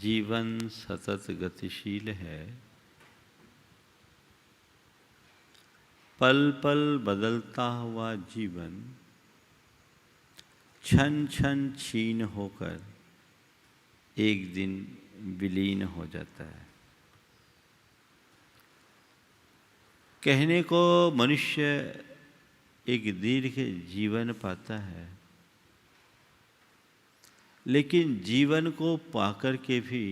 जीवन सतत गतिशील है, पल पल बदलता हुआ जीवन क्षण क्षण क्षीण होकर एक दिन विलीन हो जाता है। कहने को मनुष्य एक दीर्घ जीवन पाता है, लेकिन जीवन को पाकर के भी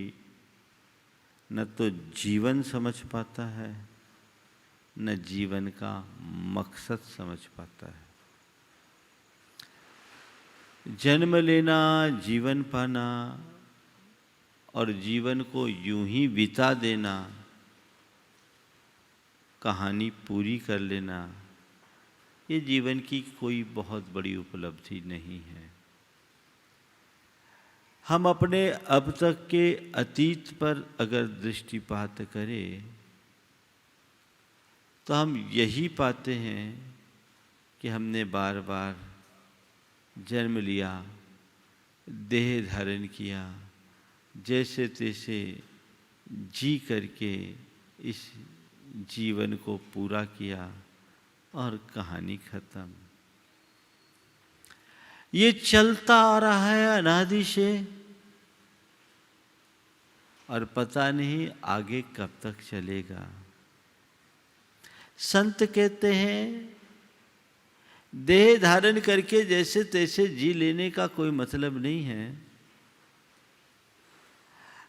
न तो जीवन समझ पाता है, न जीवन का मकसद समझ पाता है। जन्म लेना, जीवन पाना और जीवन को यूं ही बिता देना, कहानी पूरी कर लेना, ये जीवन की कोई बहुत बड़ी उपलब्धि नहीं है। हम अपने अब तक के अतीत पर अगर दृष्टिपात करें तो हम यही पाते हैं कि हमने बार बार जन्म लिया, देह धारण किया, जैसे तैसे जी करके इस जीवन को पूरा किया और कहानी खत्म। ये चलता आ रहा है अनादि से और पता नहीं आगे कब तक चलेगा। संत कहते हैं देह धारण करके जैसे तैसे जी लेने का कोई मतलब नहीं है।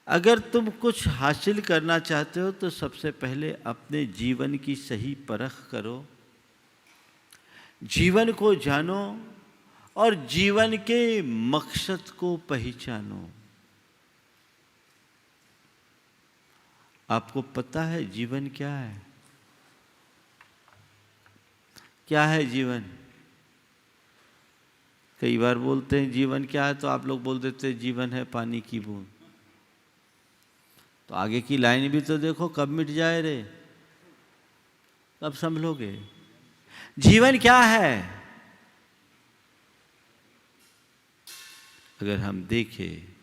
अगर तुम कुछ हासिल करना चाहते हो तो सबसे पहले अपने जीवन की सही परख करो, जीवन को जानो और जीवन के मकसद को पहचानो। आपको पता है जीवन क्या है? क्या है जीवन? कई बार बोलते हैं जीवन क्या है, तो आप लोग बोल देते हैं जीवन है पानी की बूंद। तो आगे की लाइन भी तो देखो, कब मिट जाए रे, कब संभलोगे? जीवन क्या है? अगर हम देखें,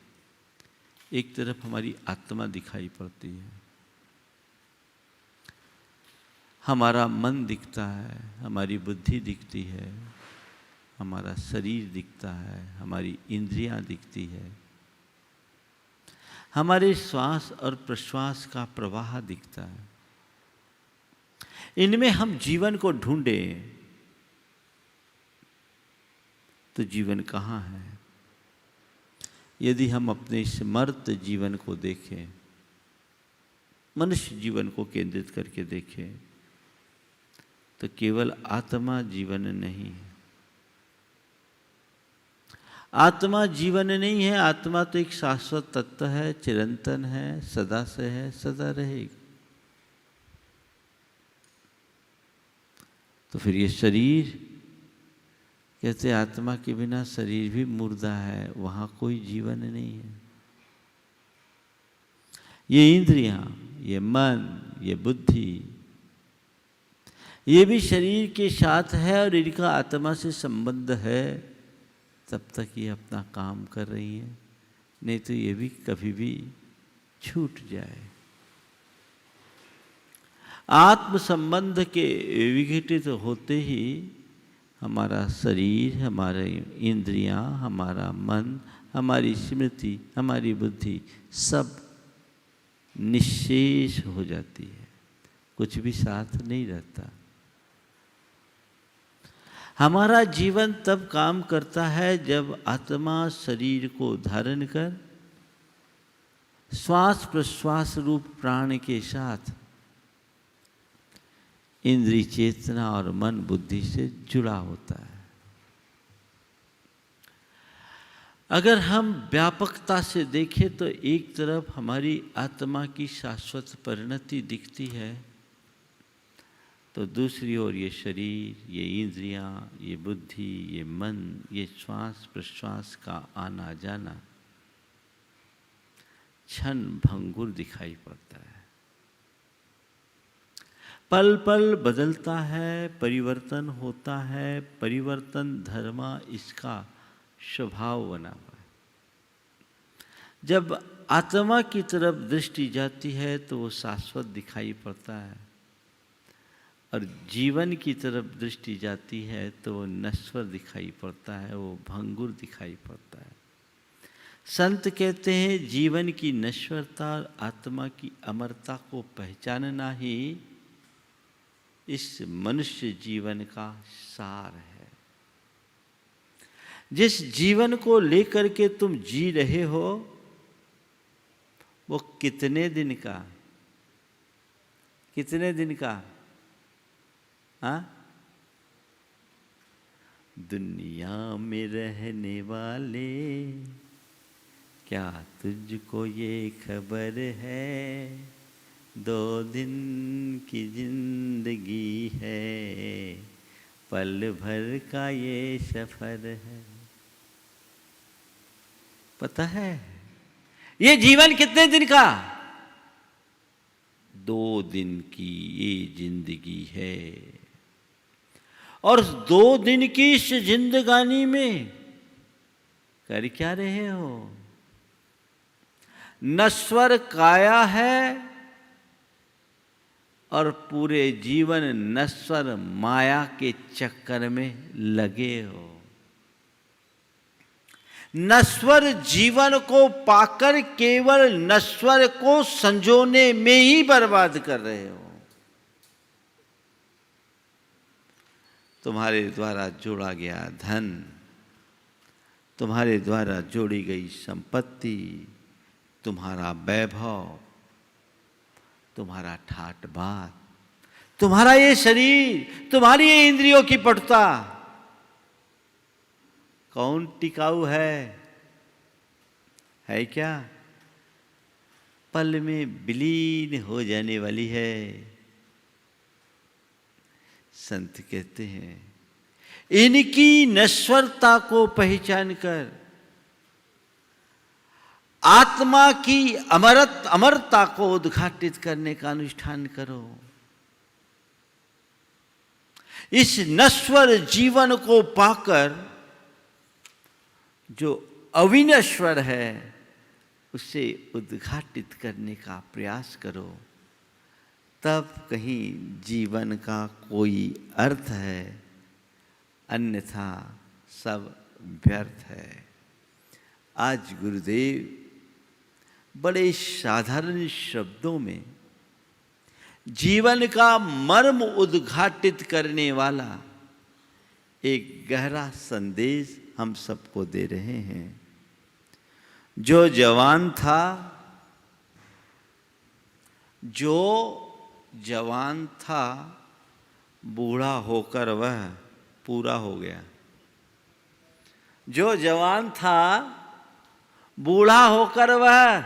एक तरफ हमारी आत्मा दिखाई पड़ती है, हमारा मन दिखता है, हमारी बुद्धि दिखती है, हमारा शरीर दिखता है, हमारी इंद्रियां दिखती है, हमारे श्वास और प्रश्वास का प्रवाह दिखता है। इनमें हम जीवन को ढूंढें तो जीवन कहाँ है? यदि हम अपने इस मर्त जीवन को देखें, मनुष्य जीवन को केंद्रित करके देखें, तो केवल आत्मा जीवन नहीं है। आत्मा जीवन नहीं है। आत्मा तो एक शाश्वत तत्व है, चिरंतन है, सदा से है, सदा रहेगा। तो फिर ये शरीर, कहते आत्मा के बिना शरीर भी मुर्दा है, वहां कोई जीवन नहीं है। ये इंद्रियां, ये मन, ये बुद्धि, ये भी शरीर के साथ है और इनका आत्मा से संबंध है, तब तक ये अपना काम कर रही है, नहीं तो ये भी कभी भी छूट जाए। आत्म संबंध के विघटित होते ही हमारा शरीर, हमारे इंद्रियां, हमारा मन, हमारी स्मृति, हमारी बुद्धि सब निश्शेष हो जाती है, कुछ भी साथ नहीं रहता। हमारा जीवन तब काम करता है जब आत्मा शरीर को धारण कर श्वास प्रश्वास रूप प्राण के साथ इंद्रिय चेतना और मन बुद्धि से जुड़ा होता है। अगर हम व्यापकता से देखें तो एक तरफ हमारी आत्मा की शाश्वत परिणति दिखती है, तो दूसरी ओर ये शरीर, ये इंद्रियां, ये बुद्धि, ये मन, ये श्वास प्रश्वास का आना जाना क्षण भंगुर दिखाई पड़ता है। पल पल बदलता है, परिवर्तन होता है, परिवर्तन धर्म इसका स्वभाव बना हुआ है। जब आत्मा की तरफ दृष्टि जाती है तो वो शाश्वत दिखाई पड़ता है, और जीवन की तरफ दृष्टि जाती है तो वो नश्वर दिखाई पड़ता है, वो भंगुर दिखाई पड़ता है। संत कहते हैं जीवन की नश्वरता और आत्मा की अमरता को पहचानना ही इस मनुष्य जीवन का सार है। जिस जीवन को लेकर के तुम जी रहे हो वो कितने दिन का हाँ? दुनिया में रहने वाले क्या तुझको ये खबर है, 2 दिन की जिंदगी है, पल भर का ये सफर है। पता है ये जीवन कितने दिन का? 2 दिन की ये जिंदगी है, और उस 2 दिन की इस जिंदगानी में कर क्या रहे हो? नश्वर काया है और पूरे जीवन नश्वर माया के चक्कर में लगे हो। नश्वर जीवन को पाकर केवल नश्वर को संजोने में ही बर्बाद कर रहे हो। तुम्हारे द्वारा जोड़ा गया धन, तुम्हारे द्वारा जोड़ी गई संपत्ति, तुम्हारा वैभव, तुम्हारा ठाट बात, तुम्हारा ये शरीर, तुम्हारी ये इंद्रियों की पटुता कौन टिकाऊ है क्या? पल में विलीन हो जाने वाली है। संत कहते हैं इनकी नश्वरता को पहचान कर आत्मा की अमरता को उद्घाटित करने का अनुष्ठान करो। इस नश्वर जीवन को पाकर जो अविनश्वर है उसे उद्घाटित करने का प्रयास करो, तब कहीं जीवन का कोई अर्थ है, अन्यथा सब व्यर्थ है। आज गुरुदेव बड़े साधारण शब्दों में जीवन का मर्म उद्घाटित करने वाला एक गहरा संदेश हम सबको दे रहे हैं। जो जवान था बूढ़ा होकर वह पूरा हो गया। जो जवान था बूढ़ा होकर वह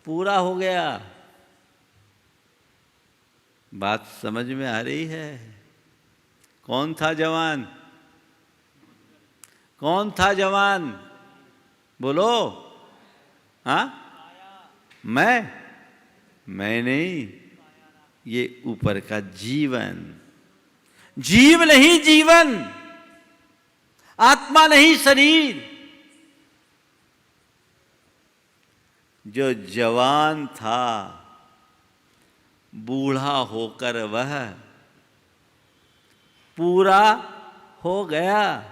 पूरा हो गया। बात समझ में आ रही है? कौन था जवान? कौन था जवान? बोलो। हाँ, मैं नहीं, ये ऊपर का जीवन। जीव नहीं जीवन, आत्मा नहीं शरीर। जो जवान था बूढ़ा होकर वह पूरा हो गया।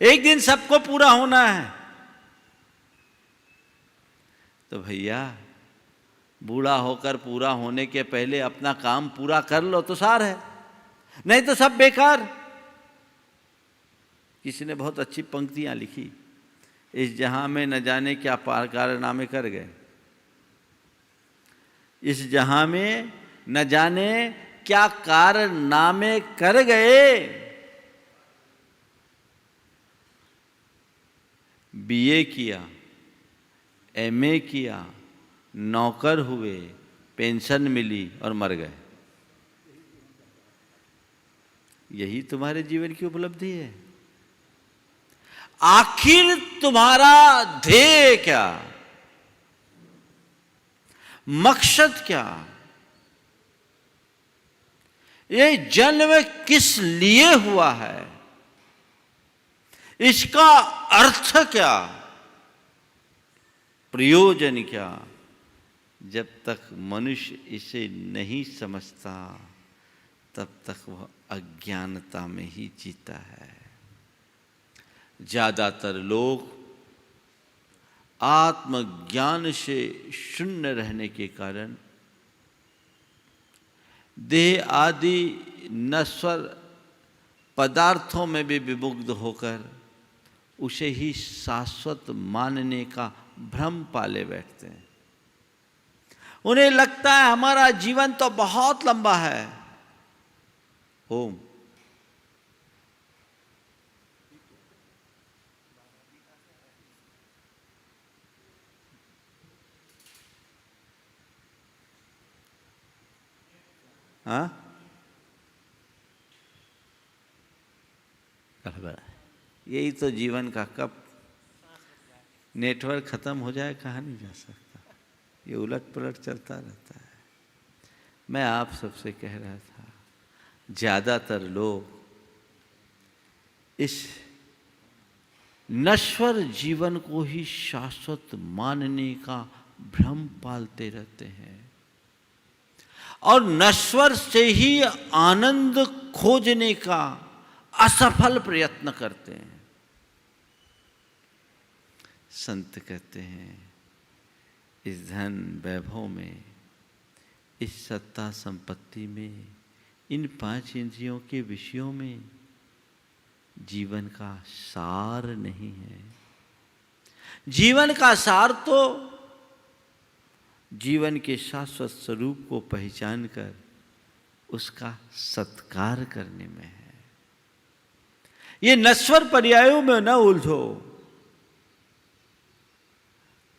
एक दिन सबको पूरा होना है। तो भैया बूढ़ा होकर पूरा होने के पहले अपना काम पूरा कर लो तो सार है, नहीं तो सब बेकार। किसी ने बहुत अच्छी पंक्तियां लिखी, इस जहां में न जाने क्या पार कारनामे कर गए। इस जहां में न जाने क्या कारनामे कर गए। बीए किया, एमए किया, नौकर हुए, पेंशन मिली और मर गए। यही तुम्हारे जीवन की उपलब्धि है। आखिर तुम्हारा ध्येय क्या? मकसद क्या? ये जन्म किस लिए हुआ है? इसका अर्थ क्या? प्रयोजन क्या? जब तक मनुष्य इसे नहीं समझता तब तक वह अज्ञानता में ही जीता है। ज़्यादातर लोग आत्मज्ञान से शून्य रहने के कारण देह आदि नश्वर पदार्थों में भी विमुग्ध होकर उसे ही शाश्वत मानने का भ्रम पाले बैठते हैं। उन्हें लगता है हमारा जीवन तो बहुत लंबा है। ओम। हाँ, यही तो जीवन का, कब नेटवर्क खत्म हो जाए कहाँ नहीं जा सकता। ये उलट पलट चलता रहता है। मैं आप सबसे कह रहा था, ज़्यादातर लोग इस नश्वर जीवन को ही शाश्वत मानने का भ्रम पालते रहते हैं और नश्वर से ही आनंद खोजने का असफल प्रयत्न करते हैं। संत कहते हैं, इस धन वैभव में, इस सत्ता संपत्ति में, इन 5 इंद्रियों के विषयों में जीवन का सार नहीं है। जीवन का सार तो जीवन के शाश्वत स्वरूप को पहचान कर उसका सत्कार करने में है। ये नश्वर पर्यायों में न उलझो,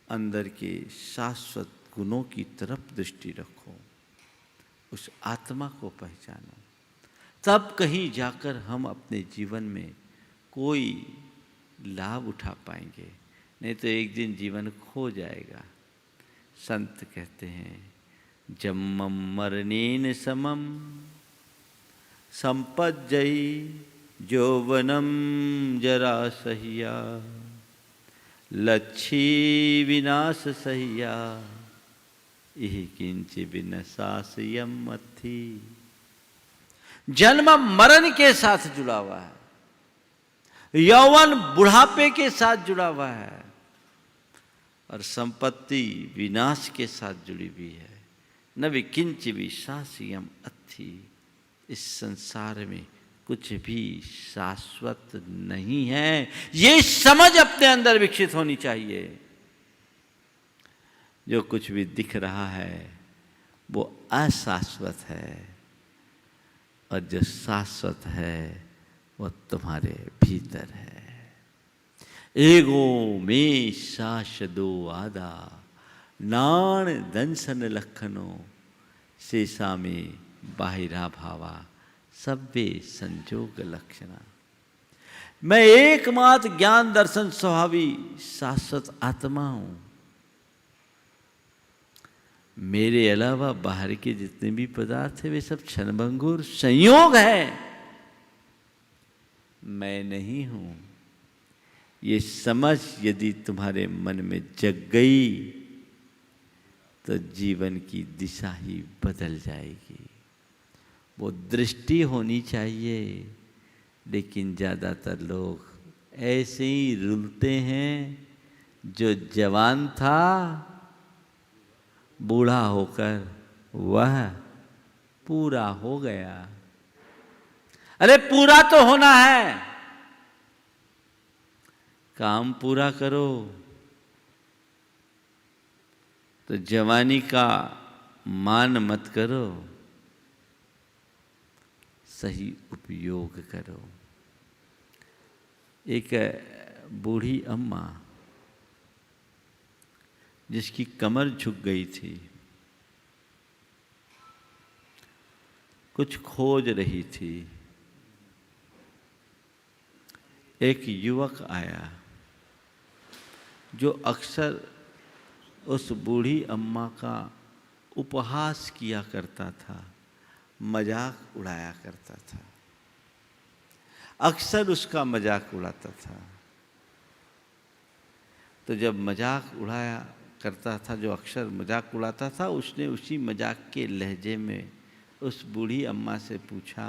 अंदर के शाश्वत गुणों की तरफ दृष्टि रखो, उस आत्मा को पहचानो, तब कहीं जाकर हम अपने जीवन में कोई लाभ उठा पाएंगे, नहीं तो एक दिन जीवन खो जाएगा। संत कहते हैं, जम्मम मरणेन समम संपज्जयि यौवनम जरा सहिया लच्छी विनाश सहिया इहि किंच विनशास्यम मथी। जन्म मरण के साथ जुड़ा हुआ है, यौवन बुढ़ापे के साथ जुड़ा हुआ है और संपत्ति विनाश के साथ जुड़ी हुई है। न भी किंच विशास्यम अथी। इस संसार में कुछ भी शाश्वत नहीं है, ये समझ अपने अंदर विकसित होनी चाहिए। जो कुछ भी दिख रहा है वो अशाश्वत है और जो शाश्वत है वो तुम्हारे भीतर है। एगो में शाश्वतो आदा नाण दंसन लखनो शेषा में बाहिरा भावा सब्बे संजोग लक्षणा। मैं एकमात्र ज्ञान दर्शन स्वभावी शाश्वत आत्मा हूं। मेरे अलावा बाहर के जितने भी पदार्थ है वे सब क्षणभंगुर संयोग है, मैं नहीं हूं। ये समझ यदि तुम्हारे मन में जग गई तो जीवन की दिशा ही बदल जाएगी। वो दृष्टि होनी चाहिए, लेकिन ज़्यादातर लोग ऐसे ही रुलते हैं। जो जवान था बूढ़ा होकर वह पूरा हो गया। अरे पूरा तो होना है, काम पूरा करो तो जवानी का मान मत करो, सही उपयोग करो। एक बूढ़ी अम्मा जिसकी कमर झुक गई थी, कुछ खोज रही थी। एक युवक आया जो अक्सर उस बूढ़ी अम्मा का उपहास किया करता था, मजाक उड़ाया करता था, अक्सर उसका मजाक उड़ाता था। तो जब मजाक उड़ाया करता था, जो अक्सर मजाक उड़ाता था, उसने उसी मजाक के लहजे में उस बूढ़ी अम्मा से पूछा,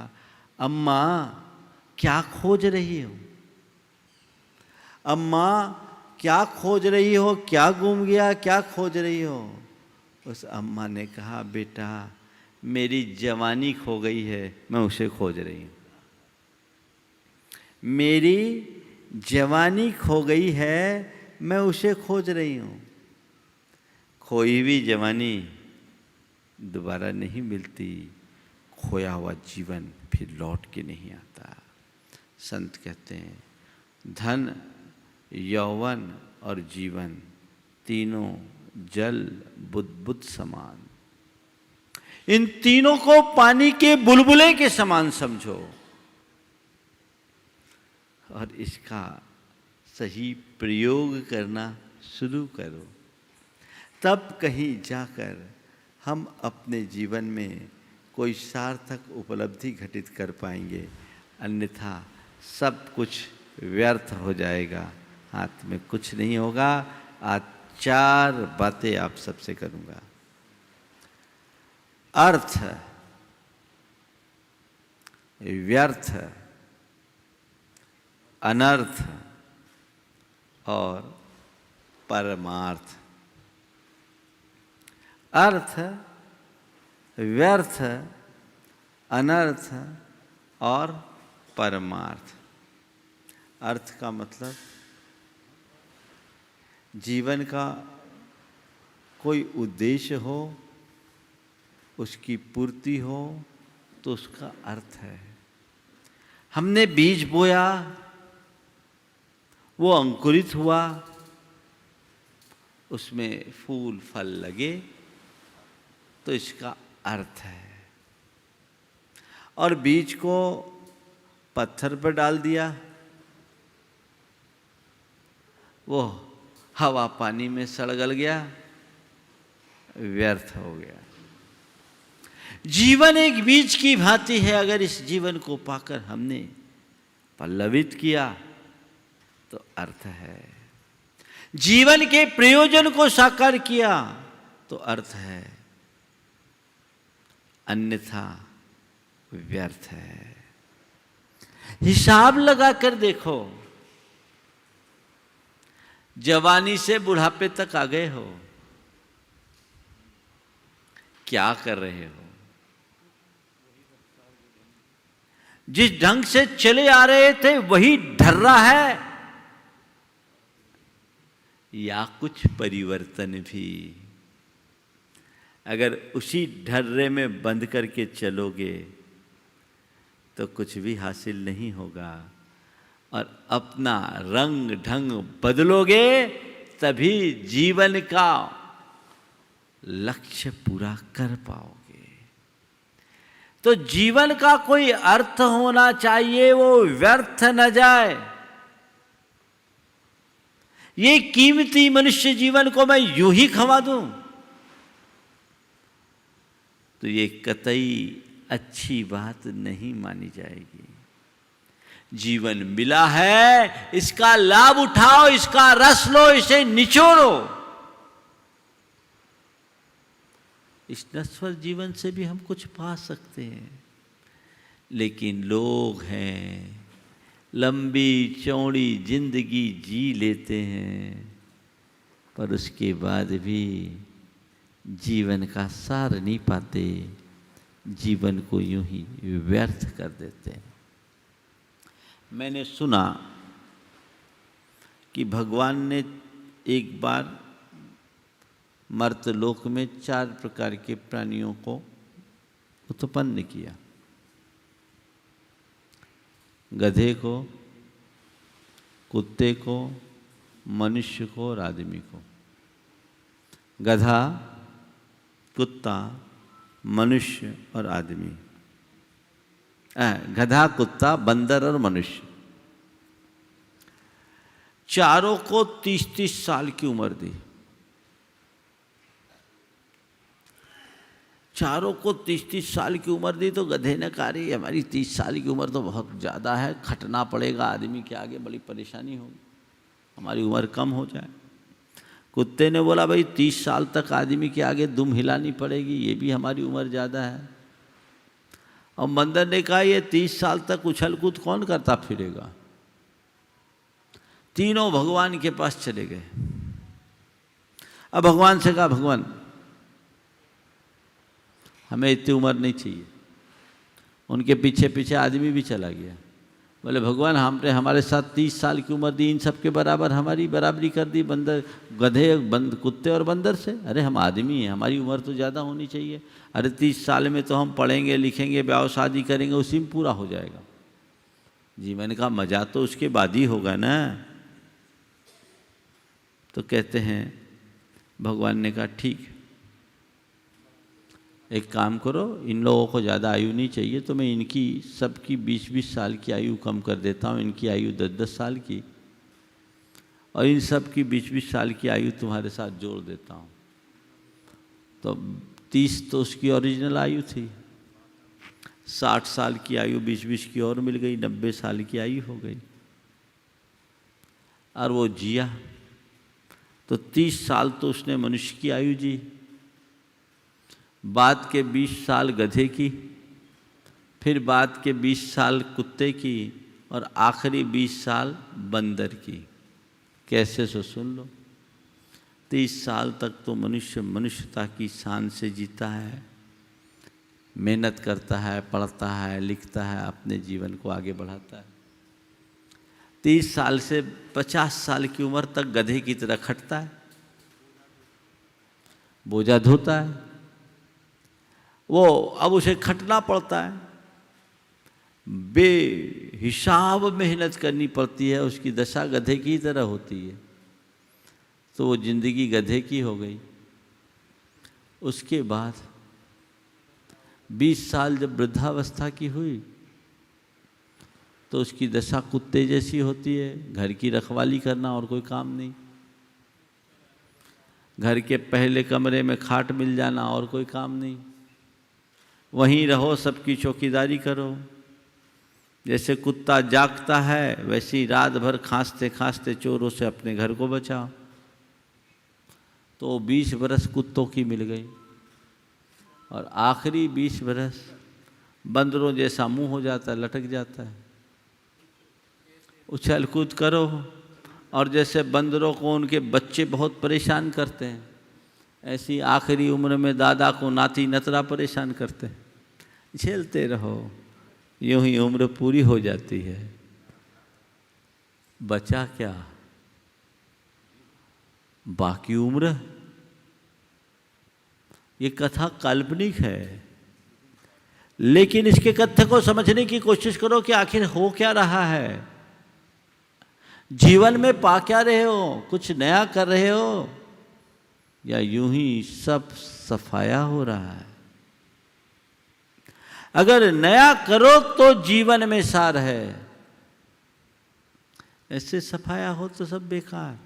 अम्मा क्या खोज रही हो? अम्मा क्या खोज रही हो? क्या गुम गया? क्या खोज रही हो? उस अम्मा ने कहा, बेटा मेरी जवानी खो गई है, मैं उसे खोज रही हूँ। मेरी जवानी खो गई है, मैं उसे खोज रही हूँ। खोई हुई जवानी दोबारा नहीं मिलती, खोया हुआ जीवन फिर लौट के नहीं आता। संत कहते हैं, धन, यौवन और जीवन तीनों जल बुदबुद समान। इन तीनों को पानी के बुलबुले के समान समझो और इसका सही प्रयोग करना शुरू करो। तब कहीं जाकर हम अपने जीवन में कोई सार्थक उपलब्धि घटित कर पाएंगे, अन्यथा सब कुछ व्यर्थ हो जाएगा, हाथ में कुछ नहीं होगा। आज 4 बातें आप सबसे करूंगा। अर्थ, व्यर्थ, अनर्थ और परमार्थ। अर्थ, व्यर्थ, अनर्थ और परमार्थ। अर्थ का मतलब जीवन का कोई उद्देश्य हो, उसकी पूर्ति हो तो उसका अर्थ है। हमने बीज बोया, वो अंकुरित हुआ, उसमें फूल फल लगे तो इसका अर्थ है। और बीज को पत्थर पर डाल दिया, वो हवा पानी में सड़ गल गया, व्यर्थ हो गया। जीवन एक बीज की भांति है। अगर इस जीवन को पाकर हमने पल्लवित किया तो अर्थ है। जीवन के प्रयोजन को साकार किया तो अर्थ है, अन्यथा व्यर्थ है। हिसाब लगाकर देखो, जवानी से बुढ़ापे तक आ गए हो, क्या कर रहे हो? जिस ढंग से चले आ रहे थे वही ढर्रा है या कुछ परिवर्तन भी? अगर उसी ढर्रे में बंद करके चलोगे तो कुछ भी हासिल नहीं होगा, और अपना रंग ढंग बदलोगे तभी जीवन का लक्ष्य पूरा कर पाओगे। तो जीवन का कोई अर्थ होना चाहिए, वो व्यर्थ न जाए। ये कीमती मनुष्य जीवन को मैं यूं ही खवा दूं तो ये कतई अच्छी बात नहीं मानी जाएगी। जीवन मिला है, इसका लाभ उठाओ, इसका रस लो, इसे निचोड़ो। इस नश्वर जीवन से भी हम कुछ पा सकते हैं, लेकिन लोग हैं लंबी चौड़ी जिंदगी जी लेते हैं, पर उसके बाद भी जीवन का सार नहीं पाते, जीवन को यूं ही व्यर्थ कर देते हैं। मैंने सुना कि भगवान ने एक बार मर्तलोक में 4 प्रकार के प्राणियों को उत्पन्न किया। गधे को, कुत्ते को, मनुष्य को और आदमी को। गधा, कुत्ता, मनुष्य और आदमी। गधा, कुत्ता, बंदर और मनुष्य, चारों को 30-30 साल की उम्र दी। चारों को 30-30 साल की उम्र दी तो गधे ने कहा, रही हमारी 30 साल की उम्र तो बहुत ज़्यादा है, खटना पड़ेगा, आदमी के आगे बड़ी परेशानी होगी, हमारी उम्र कम हो जाए। कुत्ते ने बोला भाई 30 साल तक आदमी के आगे दुम हिलानी पड़ेगी, ये भी हमारी उम्र ज़्यादा है। और बंदर ने कहा ये 30 साल तक उछल कूद कौन करता फिरेगा। तीनों भगवान के पास चले गए। अब भगवान से कहा भगवान हमें इतनी उम्र नहीं चाहिए। उनके पीछे पीछे आदमी भी चला गया। बोले भगवान हमने हमारे साथ 30 साल की उम्र दी, इन सब के बराबर हमारी बराबरी कर दी बंदर गधे कुत्ते और बंदर से। अरे हम आदमी हैं, हमारी उम्र तो ज़्यादा होनी चाहिए। अरे 30 साल में तो हम पढ़ेंगे लिखेंगे ब्याह शादी करेंगे, उसी में पूरा हो जाएगा। जी मैंने कहा मज़ा तो उसके बाद ही होगा ना। तो कहते हैं भगवान ने कहा ठीक, एक काम करो, इन लोगों को ज़्यादा आयु नहीं चाहिए तो मैं इनकी सबकी 20-20 साल की आयु कम कर देता हूँ, इनकी आयु 10-10 साल की, और इन सब की 20-20 साल की आयु तुम्हारे साथ जोड़ देता हूँ। तो 30 तो उसकी ओरिजिनल आयु थी, 60 साल की आयु 20-20 की और मिल गई, 90 साल की आयु हो गई। और वो जिया तो 30 साल तो उसने मनुष्य की आयु जी, बाद के 20 साल गधे की, फिर बाद के 20 साल कुत्ते की, और आखिरी 20 साल बंदर की। कैसे सो सुन लो, 30 साल तक तो मनुष्य मनुष्यता की शान से जीता है, मेहनत करता है, पढ़ता है, लिखता है, अपने जीवन को आगे बढ़ाता है। 30 साल से 50 साल की उम्र तक गधे की तरह खटता है, बोझा ढोता है। वो अब उसे खटना पड़ता है, बेहिसाब मेहनत करनी पड़ती है, उसकी दशा गधे की तरह होती है। तो वो जिंदगी गधे की हो गई। उसके बाद 20 साल जब वृद्धावस्था की हुई तो उसकी दशा कुत्ते जैसी होती है, घर की रखवाली करना और कोई काम नहीं, घर के पहले कमरे में खाट मिल जाना और कोई काम नहीं, वहीं रहो, सबकी चौकीदारी करो। जैसे कुत्ता जागता है वैसे ही रात भर खांसते खांसते चोरों से अपने घर को बचाओ। तो 20 बरस कुत्तों की मिल गई, और आखिरी 20 बरस बंदरों जैसा मुंह हो जाता है, लटक जाता है। उछल कूद करो, और जैसे बंदरों को उनके बच्चे बहुत परेशान करते हैं, ऐसी आखिरी उम्र में दादा को नाती नतरा परेशान करते हैं। झेलते रहो, यूं ही उम्र पूरी हो जाती है। बचा क्या? बाकी उम्र। ये कथा काल्पनिक है, लेकिन इसके कथ्य को समझने की कोशिश करो कि आखिर हो क्या रहा है, जीवन में पा क्या रहे हो, कुछ नया कर रहे हो, या यूं ही सब सफाया हो रहा है। अगर नया करो तो जीवन में सार है, ऐसे सफाया हो तो सब बेकार।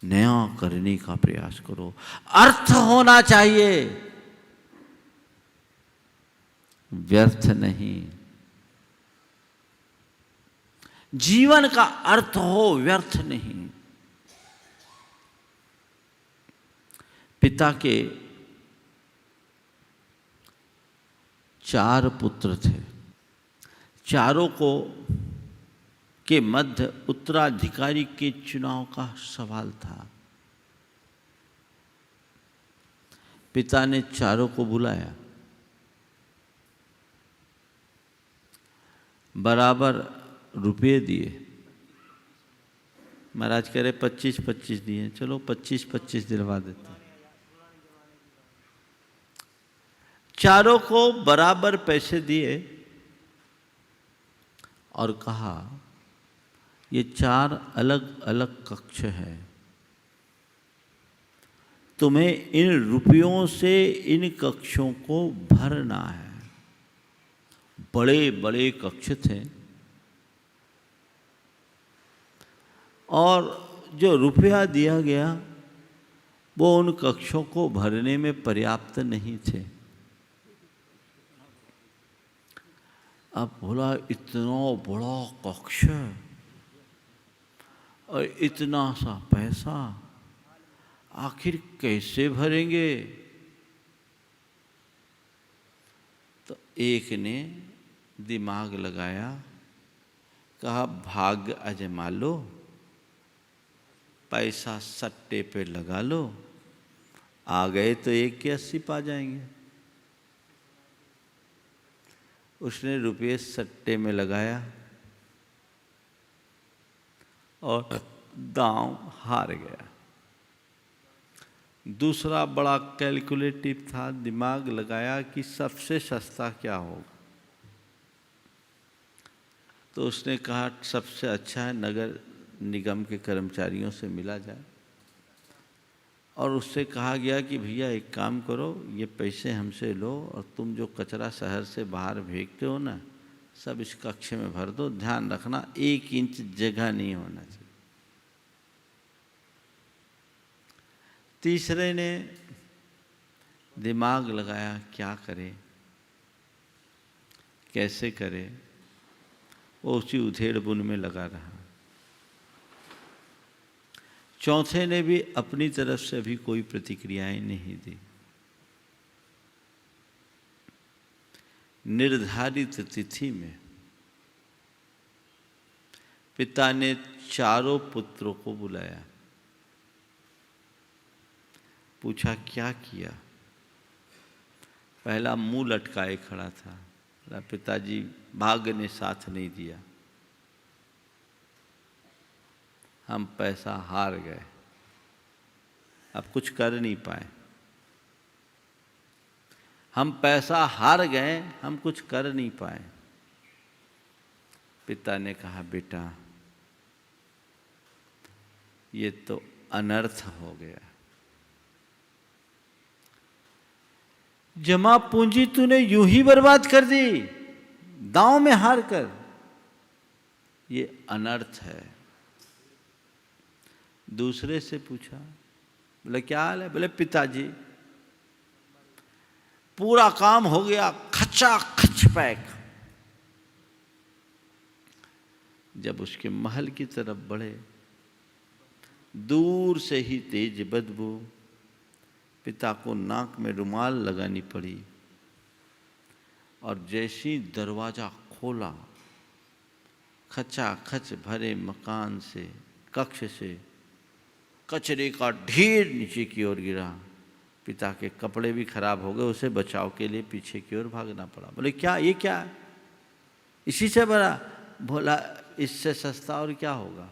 नया करने का प्रयास करो, अर्थ होना चाहिए, व्यर्थ नहीं। जीवन का अर्थ हो, व्यर्थ नहीं। पिता के 4 पुत्र थे, चारों को के मध्य उत्तराधिकारी के चुनाव का सवाल था। पिता ने चारों को बुलाया, बराबर रुपये दिए। महाराज कह रहे 25-25 दिए, चलो 25-25 दिलवा देते। चारों को बराबर पैसे दिए और कहा ये 4 अलग अलग कक्ष है, तुम्हें इन रुपयों से इन कक्षों को भरना है। बड़े बड़े कक्ष थे, और जो रुपया दिया गया वो उन कक्षों को भरने में पर्याप्त नहीं थे। अब बोला इतना बड़ा कक्ष और इतना सा पैसा, पैसा आखिर कैसे भरेंगे? तो एक ने दिमाग लगाया, कहा भाग्य आजमा लो, पैसा सट्टे पे लगा लो, आ गए तो 1 के 80 पा जाएंगे। उसने रुपये सट्टे में लगाया और दांव हार गया। दूसरा बड़ा कैलकुलेटिव था, दिमाग लगाया कि सबसे सस्ता क्या होगा। तो उसने कहा सबसे अच्छा है नगर निगम के कर्मचारियों से मिला जाए, और उससे कहा गया कि भैया एक काम करो, ये पैसे हमसे लो और तुम जो कचरा शहर से बाहर फेंकते हो ना, सब इस कक्ष में भर दो, ध्यान रखना 1 इंच जगह नहीं होना चाहिए। तीसरे ने दिमाग लगाया क्या करे, कैसे करे, वो उसी उधेड़ बुन में लगा रहा। चौथे ने भी अपनी तरफ से अभी कोई प्रतिक्रियाएं नहीं दी। निर्धारित तिथि में पिता ने चारों पुत्रों को बुलाया, पूछा क्या किया। पहला मुंह लटकाए खड़ा था, पिताजी भाग्य ने साथ नहीं दिया, हम पैसा हार गए, अब कुछ कर नहीं पाए। हम पैसा हार गए, हम कुछ कर नहीं पाए। पिता ने कहा बेटा ये तो अनर्थ हो गया, जमा पूंजी तूने यूं ही बर्बाद कर दी, दांव में हार कर, ये अनर्थ है। दूसरे से पूछा, बोले क्या हाल है? बोले पिताजी पूरा काम हो गया, खचा खच पैक। जब उसके महल की तरफ बढ़े, दूर से ही तेज बदबू, पिता को नाक में रुमाल लगानी पड़ी, और जैसी दरवाजा खोला, खचा खच भरे मकान से, कक्ष से कचरे का ढेर नीचे की ओर गिरा। पिता के कपड़े भी खराब हो गए, उसे बचाव के लिए पीछे की ओर भागना पड़ा। बोले क्या ये क्या है? इसी से बड़ा? बोला इससे सस्ता और क्या होगा,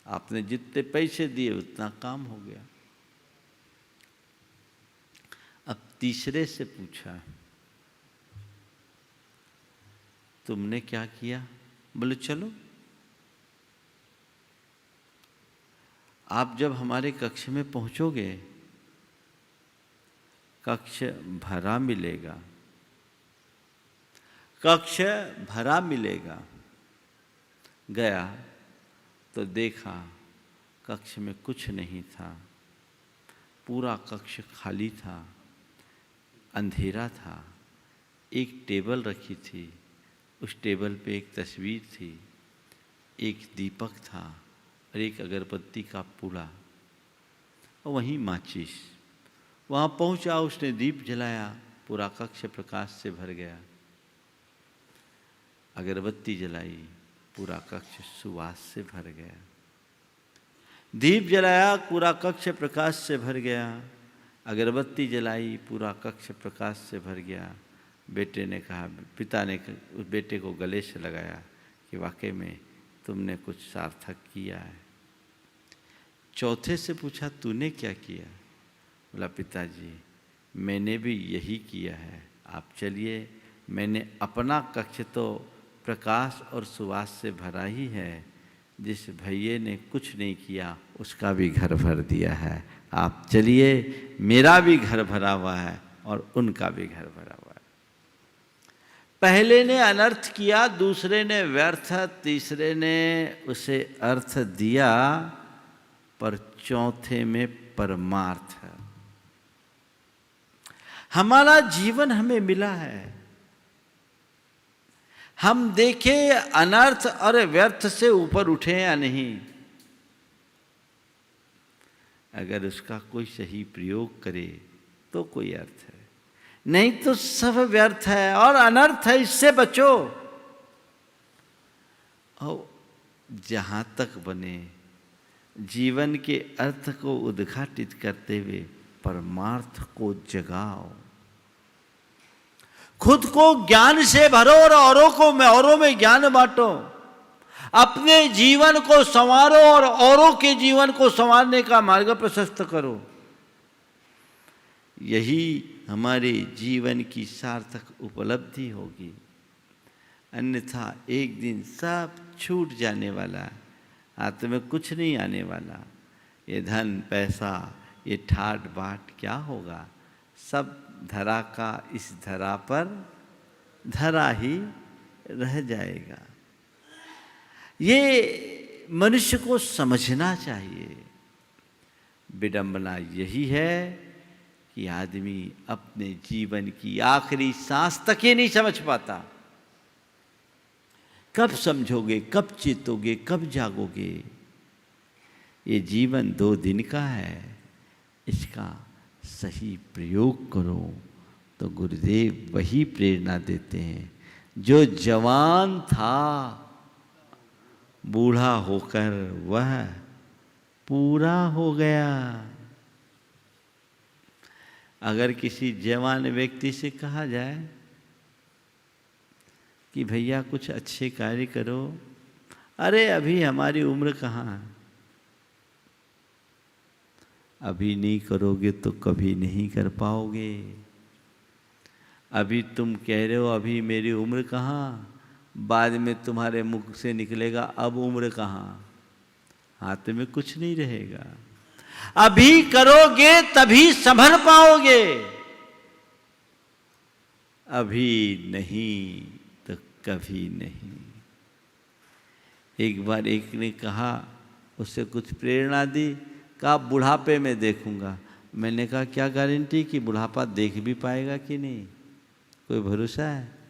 आपने जितने पैसे दिए उतना काम हो गया। अब तीसरे से पूछा तुमने क्या किया? बोले चलो, आप जब हमारे कक्ष में पहुंचोगे, कक्ष भरा मिलेगा, कक्ष भरा मिलेगा। गया तो देखा कक्ष में कुछ नहीं था, पूरा कक्ष खाली था, अंधेरा था। एक टेबल रखी थी, उस टेबल पे एक तस्वीर थी, एक दीपक था और एक अगरबत्ती का पूड़ा, और वहीं माचिस। वहाँ पहुँचा, उसने दीप जलाया, पूरा कक्ष प्रकाश से भर गया। अगरबत्ती जलाई, पूरा कक्ष सुवास से भर गया। दीप जलाया, पूरा कक्ष प्रकाश से भर गया। अगरबत्ती जलाई, पूरा कक्ष प्रकाश से भर गया। बेटे ने कहा, पिता ने उस बेटे को गले से लगाया कि वाकई में तुमने कुछ सार्थक किया है। चौथे से पूछा तूने क्या किया? बोला पिताजी मैंने भी यही किया है, आप चलिए, मैंने अपना कक्ष तो प्रकाश और सुवास से भरा ही है, जिस भैये ने कुछ नहीं किया उसका भी घर भर दिया है। आप चलिए, मेरा भी घर भरा हुआ है और उनका भी घर भरा हुआ है। पहले ने अनर्थ किया, दूसरे ने व्यर्थ, तीसरे ने उसे अर्थ दिया, पर चौथे में परमार्थ। हमारा जीवन हमें मिला है, हम देखें अनर्थ और व्यर्थ से ऊपर उठे या नहीं। अगर उसका कोई सही प्रयोग करे तो कोई अर्थ है, नहीं तो सब व्यर्थ है और अनर्थ है, इससे बचो। और जहाँ तक बने जीवन के अर्थ को उद्घाटित करते हुए परमार्थ को जगाओ, खुद को ज्ञान से भरो और औरों में ज्ञान बांटो, अपने जीवन को संवारो और औरों के जीवन को संवारने का मार्ग प्रशस्त करो। यही हमारे जीवन की सार्थक उपलब्धि होगी। अन्यथा एक दिन सब छूट जाने वाला, हाथ में कुछ नहीं आने वाला। ये धन पैसा, ये ठाट बाट क्या होगा? सब धरा का इस धरा पर धरा ही रह जाएगा। ये मनुष्य को समझना चाहिए। विडंबना यही है कि आदमी अपने जीवन की आखिरी सांस तक ही नहीं समझ पाता। कब समझोगे, कब चेतोगे, कब जागोगे? ये जीवन 2 दिन का है, इसका सही प्रयोग करो तो गुरुदेव वही प्रेरणा देते हैं। जो जवान था बूढ़ा होकर वह पूरा हो गया। अगर किसी जवान व्यक्ति से कहा जाए कि भैया कुछ अच्छे कार्य करो, अरे अभी हमारी उम्र कहाँ है, अभी नहीं करोगे तो कभी नहीं कर पाओगे। अभी तुम कह रहे हो अभी मेरी उम्र कहाँ, बाद में तुम्हारे मुख से निकलेगा अब उम्र कहाँ, हाथ में कुछ नहीं रहेगा। अभी करोगे तभी संभल पाओगे, अभी नहीं तो कभी नहीं। एक बार एक ने कहा, उससे कुछ प्रेरणा दी, कहा बुढ़ापे में देखूंगा। मैंने कहा क्या गारंटी कि बुढ़ापा देख भी पाएगा कि नहीं, कोई भरोसा है?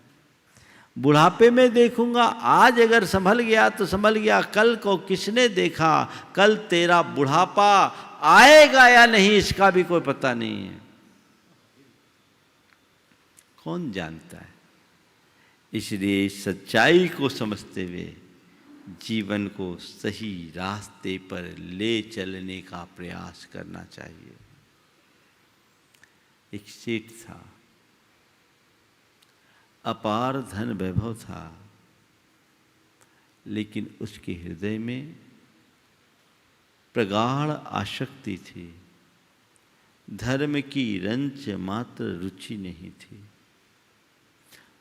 बुढ़ापे में देखूंगा, आज अगर संभल गया तो संभल गया, कल को किसने देखा? कल तेरा बुढ़ापा आएगा या नहीं इसका भी कोई पता नहीं है, कौन जानता है? इसलिए सच्चाई को समझते हुए जीवन को सही रास्ते पर ले चलने का प्रयास करना चाहिए। एक सेठ था, अपार धन वैभव था, लेकिन उसके हृदय में प्रगाढ़ आसक्ति थी, धर्म की रंच मात्र रुचि नहीं थी।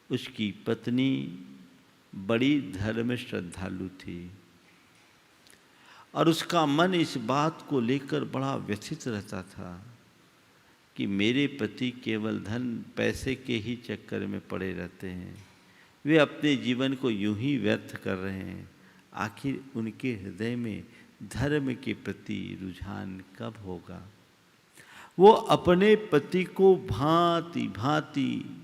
उसकी पत्नी बड़ी धर्म श्रद्धालु थी और उसका मन इस बात को लेकर बड़ा व्यथित रहता था कि मेरे पति केवल धन पैसे के ही चक्कर में पड़े रहते हैं, वे अपने जीवन को यूं ही व्यर्थ कर रहे हैं। आखिर उनके हृदय में धर्म के प्रति रुझान कब होगा? वो अपने पति को भांति भांति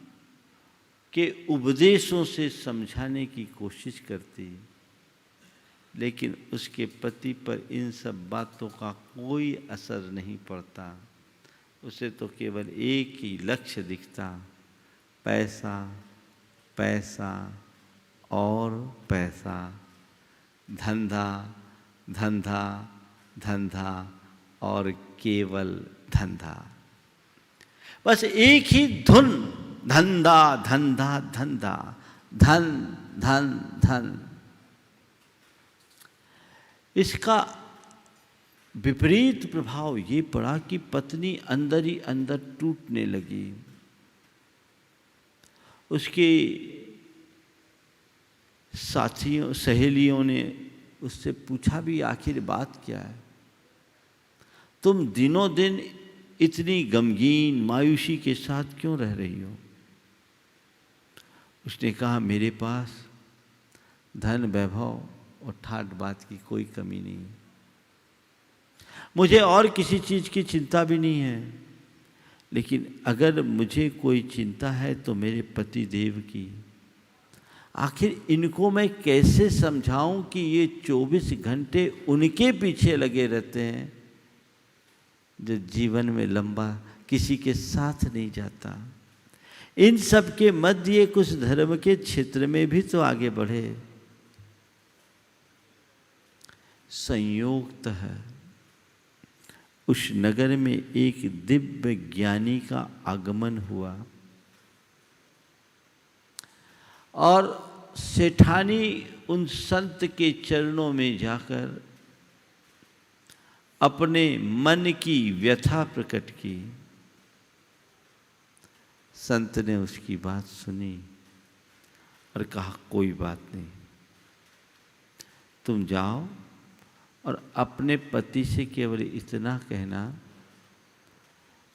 के उपदेशों से समझाने की कोशिश करती, लेकिन उसके पति पर इन सब बातों का कोई असर नहीं पड़ता। उसे तो केवल एक ही लक्ष्य दिखता, पैसा पैसा और पैसा, धंधा धंधा धंधा और केवल धंधा। बस एक ही धुन, धंधा धंधा धंधा, धन धन धन। इसका विपरीत प्रभाव ये पड़ा कि पत्नी अंदर ही अंदर टूटने लगी। उसके साथियों सहेलियों ने उससे पूछा भी आखिर बात क्या है, तुम दिनों दिन इतनी गमगीन मायूसी के साथ क्यों रह रही हो? उसने कहा मेरे पास धन वैभव और ठाट बात की कोई कमी नहीं, मुझे और किसी चीज़ की चिंता भी नहीं है, लेकिन अगर मुझे कोई चिंता है तो मेरे पति देव की। आखिर इनको मैं कैसे समझाऊं कि ये 24 घंटे उनके पीछे लगे रहते हैं, जो जीवन में लंबा किसी के साथ नहीं जाता। इन सब के मध्य कुछ धर्म के क्षेत्र में भी तो आगे बढ़े। संयोगतः है उस नगर में एक दिव्य ज्ञानी का आगमन हुआ और सेठानी उन संत के चरणों में जाकर अपने मन की व्यथा प्रकट की। संत ने उसकी बात सुनी और कहा, कोई बात नहीं, तुम जाओ और अपने पति से केवल इतना कहना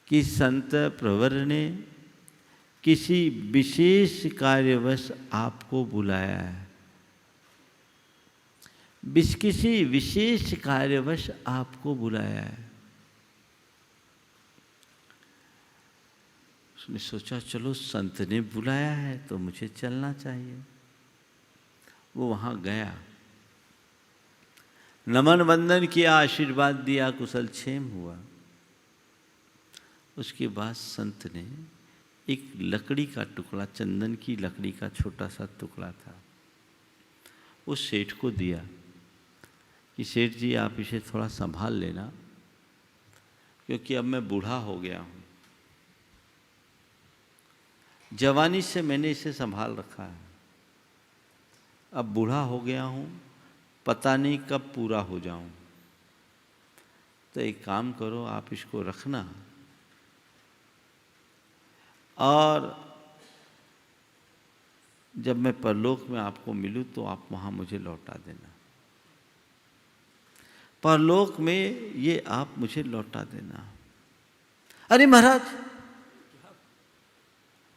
कि संत प्रवर ने किसी विशेष कार्यवश आपको बुलाया है, किसी विशेष कार्यवश आपको बुलाया है। उसने सोचा, चलो संत ने बुलाया है तो मुझे चलना चाहिए। वो वहाँ गया, नमन वंदन किया, आशीर्वाद दिया, कुशल क्षेम हुआ। उसके बाद संत ने एक लकड़ी का टुकड़ा, चंदन की लकड़ी का छोटा सा टुकड़ा था, उस सेठ को दिया कि सेठ जी आप इसे थोड़ा संभाल लेना, क्योंकि अब मैं बूढ़ा हो गया हूँ। जवानी से मैंने इसे संभाल रखा है, अब बूढ़ा हो गया हूँ, पता नहीं कब पूरा हो जाऊं। तो एक काम करो, आप इसको रखना और जब मैं परलोक में आपको मिलूं तो आप वहां मुझे लौटा देना। परलोक में ये आप मुझे लौटा देना। अरे महाराज,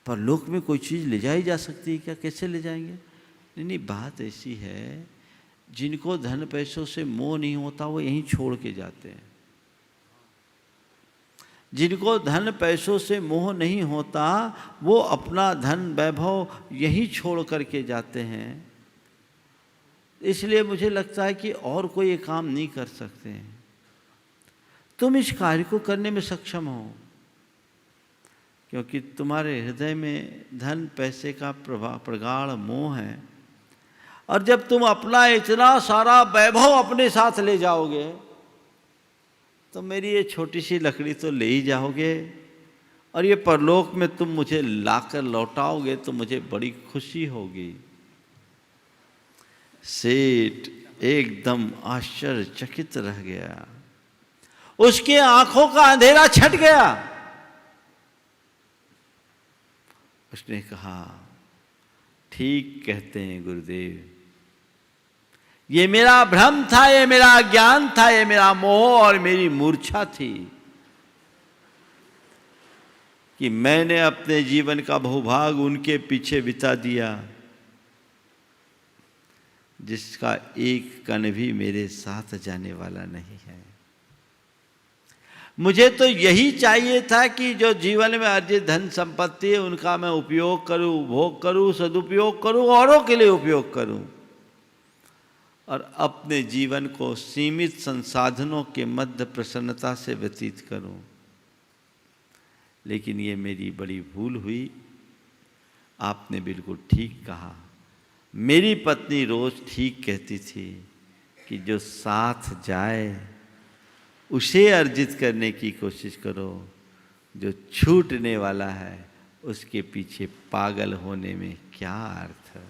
परलोक में कोई चीज ले जाई जा सकती है क्या? कैसे ले जाएंगे? नहीं नहीं, बात ऐसी है, जिनको धन पैसों से मोह नहीं होता वो यहीं छोड़ के जाते हैं। जिनको धन पैसों से मोह नहीं होता वो अपना धन वैभव यहीं छोड़ करके जाते हैं। इसलिए मुझे लगता है कि और कोई ये काम नहीं कर सकते हैं। तुम इस कार्य को करने में सक्षम हो, क्योंकि तुम्हारे हृदय में धन पैसे का प्रगाढ़ मोह है, और जब तुम अपना इतना सारा वैभव अपने साथ ले जाओगे तो मेरी ये छोटी सी लकड़ी तो ले ही जाओगे, और ये परलोक में तुम मुझे लाकर लौटाओगे तो मुझे बड़ी खुशी होगी। सेठ एकदम आश्चर्यचकित रह गया, उसके आंखों का अंधेरा छट गया। उसने कहा, ठीक कहते हैं गुरुदेव, ये मेरा भ्रम था, ये मेरा अज्ञान था, ये मेरा मोह और मेरी मूर्छा थी कि मैंने अपने जीवन का बहुभाग उनके पीछे बिता दिया जिसका एक कण भी मेरे साथ जाने वाला नहीं है। मुझे तो यही चाहिए था कि जो जीवन में अर्जित धन संपत्ति है उनका मैं उपयोग करूं, उपभोग करूं, सदुपयोग करूं, औरों के लिए उपयोग करूं, और अपने जीवन को सीमित संसाधनों के मध्य प्रसन्नता से व्यतीत करूं। लेकिन ये मेरी बड़ी भूल हुई। आपने बिल्कुल ठीक कहा। मेरी पत्नी रोज ठीक कहती थी कि जो साथ जाए उसे अर्जित करने की कोशिश करो, जो छूटने वाला है उसके पीछे पागल होने में क्या अर्थ है।